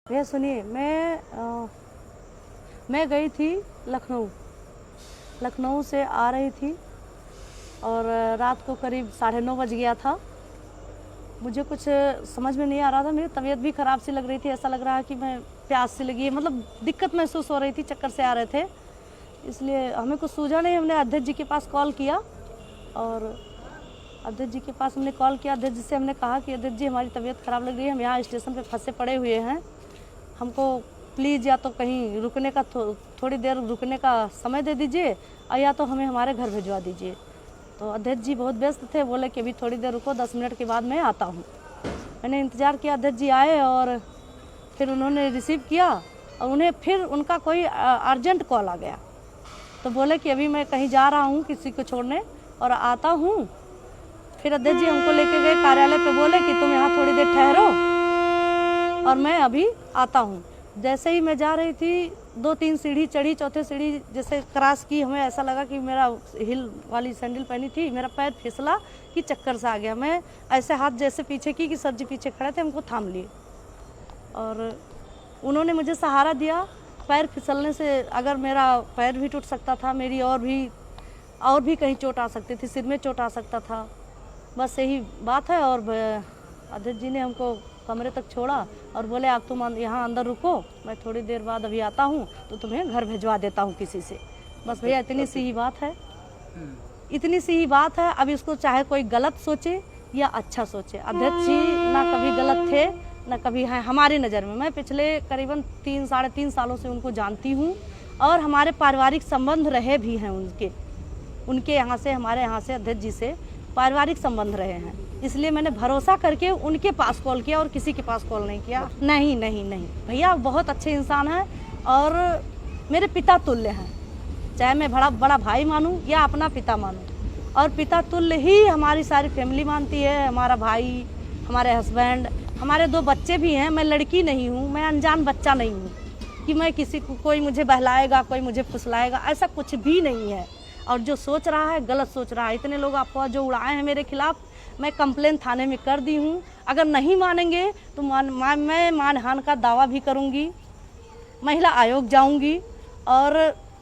भैया सुनिए, मैं गई थी लखनऊ से आ रही थी और रात को करीब 9:30 बज गया था। मुझे कुछ समझ में नहीं आ रहा था, मेरी तबीयत भी ख़राब सी लग रही थी, ऐसा लग रहा है कि मैं प्यास सी लगी है, मतलब दिक्कत महसूस हो रही थी, चक्कर से आ रहे थे। इसलिए हमें कुछ सूझा नहीं, हमने अध्यक्ष जी के पास कॉल किया और अध्यक्ष जी के पास हमने कॉल किया। अध्यक्ष जी से हमने कहा कि अध्यक्ष जी हमारी तबीयत ख़राब लग रही है, हम यहाँ स्टेशन पे फंसे पड़े हुए हैं, हमको प्लीज़ या तो कहीं रुकने का थोड़ी देर रुकने का समय दे दीजिए और या तो हमें हमारे घर भिजवा दीजिए। तो अध्यक्ष जी बहुत व्यस्त थे, बोले कि अभी थोड़ी देर रुको, 10 मिनट के बाद मैं आता हूँ। मैंने इंतज़ार किया, अध्यक्ष जी आए और फिर उन्होंने रिसीव किया और उन्हें फिर उनका कोई अर्जेंट कॉल आ गया, तो बोले कि अभी मैं कहीं जा रहा हूँ किसी को छोड़ने और आता हूँ। फिर अध्यक्ष जी हमको लेके गए कार्यालय पे, बोले कि तुम यहाँ थोड़ी देर ठहरो और मैं अभी आता हूँ। जैसे ही मैं जा रही थी, 2-3 सीढ़ी चढ़ी, चौथे सीढ़ी जैसे क्रॉस की, हमें ऐसा लगा कि मेरा हिल वाली सैंडल पहनी थी, मेरा पैर फिसला कि चक्कर सा आ गया। मैं ऐसे हाथ जैसे पीछे की कि सर जी पीछे खड़े थे, हमको थाम लिए और उन्होंने मुझे सहारा दिया। पैर फिसलने से अगर मेरा पैर भी टूट सकता था, मेरी और भी कहीं चोट आ सकती थी, सिर में चोट आ सकता था, बस यही बात है। और अध्यक्ष जी ने हमको कमरे तक छोड़ा और बोले आप तुम यहाँ अंदर रुको, मैं थोड़ी देर बाद अभी आता हूँ तो तुम्हें घर भिजवा देता हूँ किसी से। बस भैया इतनी सी ही बात है, इतनी सी ही बात है। अब इसको चाहे कोई गलत सोचे या अच्छा सोचे, अध्यक्ष जी ना कभी गलत थे ना कभी हैं हमारी नज़र में। मैं पिछले करीबन 3-3.5 सालों से उनको जानती हूँ और हमारे पारिवारिक संबंध रहे भी हैं उनके यहाँ से, हमारे यहाँ से अध्यक्ष जी से पारिवारिक संबंध रहे हैं। इसलिए मैंने भरोसा करके उनके पास कॉल किया और किसी के पास कॉल नहीं किया। नहीं भैया बहुत अच्छे इंसान हैं और मेरे पिता तुल्य हैं, चाहे मैं बड़ा भाई मानूं या अपना पिता मानूं, और पिता तुल्य ही हमारी सारी फैमिली मानती है। हमारा भाई, हमारे हस्बैंड, हमारे 2 बच्चे भी हैं। मैं लड़की नहीं हूँ, मैं अनजान बच्चा नहीं हूँ कि मैं किसी को, कोई मुझे बहलाएगा, कोई मुझे फुसलाएगा, ऐसा कुछ भी नहीं है। और जो सोच रहा है गलत सोच रहा है। इतने लोग अफवाह जो उड़ाए हैं मेरे खिलाफ, मैं कंप्लेन थाने में कर दी हूँ। अगर नहीं मानेंगे तो मैं मानहानि का दावा भी करूँगी, महिला आयोग जाऊँगी। और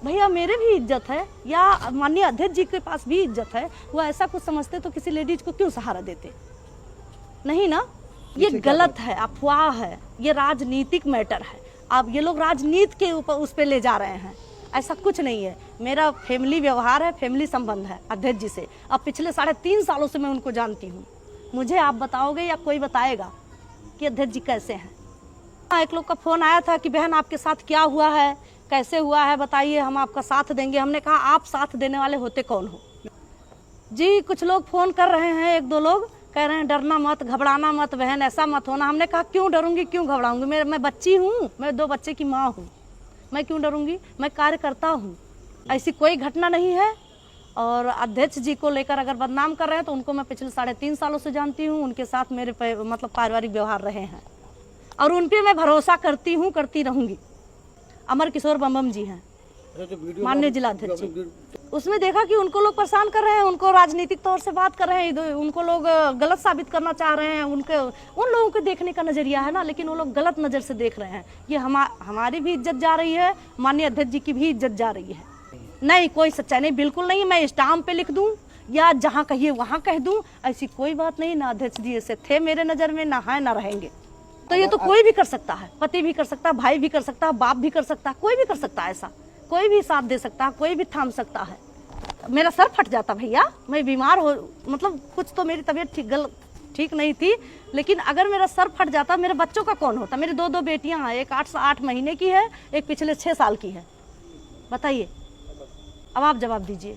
भैया मेरे भी इज्जत है, या माननीय अध्यक्ष जी के पास भी इज्जत है। वो ऐसा कुछ समझते तो किसी लेडीज को क्यों सहारा देते? नहीं ना, ये गलत है, अफवाह है, ये राजनीतिक मैटर है। अब ये लोग राजनीति के ऊपर उस पर ले जा रहे हैं, ऐसा कुछ नहीं है। मेरा फैमिली व्यवहार है, फैमिली संबंध है अध्यक्ष जी से। अब पिछले 3.5 सालों से मैं उनको जानती हूँ। मुझे आप बताओगे या कोई बताएगा कि अध्यक्ष जी कैसे हैं? एक लोग का फ़ोन आया था कि बहन आपके साथ क्या हुआ है, कैसे हुआ है, बताइए, हम आपका साथ देंगे। हमने कहा आप साथ देने वाले होते कौन हो जी? कुछ लोग फ़ोन कर रहे हैं, 1-2 लोग कह रहे हैं डरना मत, घबराना मत बहन, ऐसा मत होना। हमने कहा क्यों डरूंगी, क्यों घबराऊंगी? मैं बच्ची हूँ, मैं 2 बच्चे की माँ हूँ, मैं क्यों डरूंगी? मैं कार्यकर्ता हूँ, ऐसी कोई घटना नहीं है। और अध्यक्ष जी को लेकर अगर बदनाम कर रहे हैं तो उनको मैं पिछले 3.5 सालों से जानती हूँ, उनके साथ मेरे मतलब पारिवारिक व्यवहार रहे हैं और उन पर मैं भरोसा करती हूँ, करती रहूँगी। अमर किशोर बम जी हैं माननीय जिलाध्यक्ष जी, उसमें देखा कि उनको लोग परेशान कर रहे हैं, उनको राजनीतिक तौर से बात कर रहे हैं, उनको लोग गलत साबित करना चाह रहे हैं। उन लोगों के देखने का नज़रिया है ना, लेकिन वो लोग गलत नज़र से देख रहे हैं। ये हमारी भी इज्जत जा रही है, माननीय अध्यक्ष जी की भी इज्जत जा रही है। नहीं, कोई सच्चाई नहीं, बिल्कुल नहीं। मैं स्टाम्प पे लिख दूं या जहाँ कहिए वहाँ कह दूं, ऐसी कोई बात नहीं। ना अध्यक्ष जी ऐसे थे मेरे नज़र में, ना है ना रहेंगे। तो ये तो कोई भी कर सकता है, पति भी कर सकता है, भाई भी कर सकता है, बाप भी कर सकता है, कोई भी कर सकता है। ऐसा कोई भी साथ दे सकता है, कोई भी थाम सकता है। मेरा सर फट जाता भैया, मैं बीमार हो, मतलब कुछ तो मेरी तबीयत ठीक नहीं थी, लेकिन अगर मेरा सर फट जाता, मेरे बच्चों का कौन होता? मेरी 2 बेटियां हैं, एक 8 महीने की है, एक पिछले 6 साल की है। बताइए, अब आप जवाब दीजिए।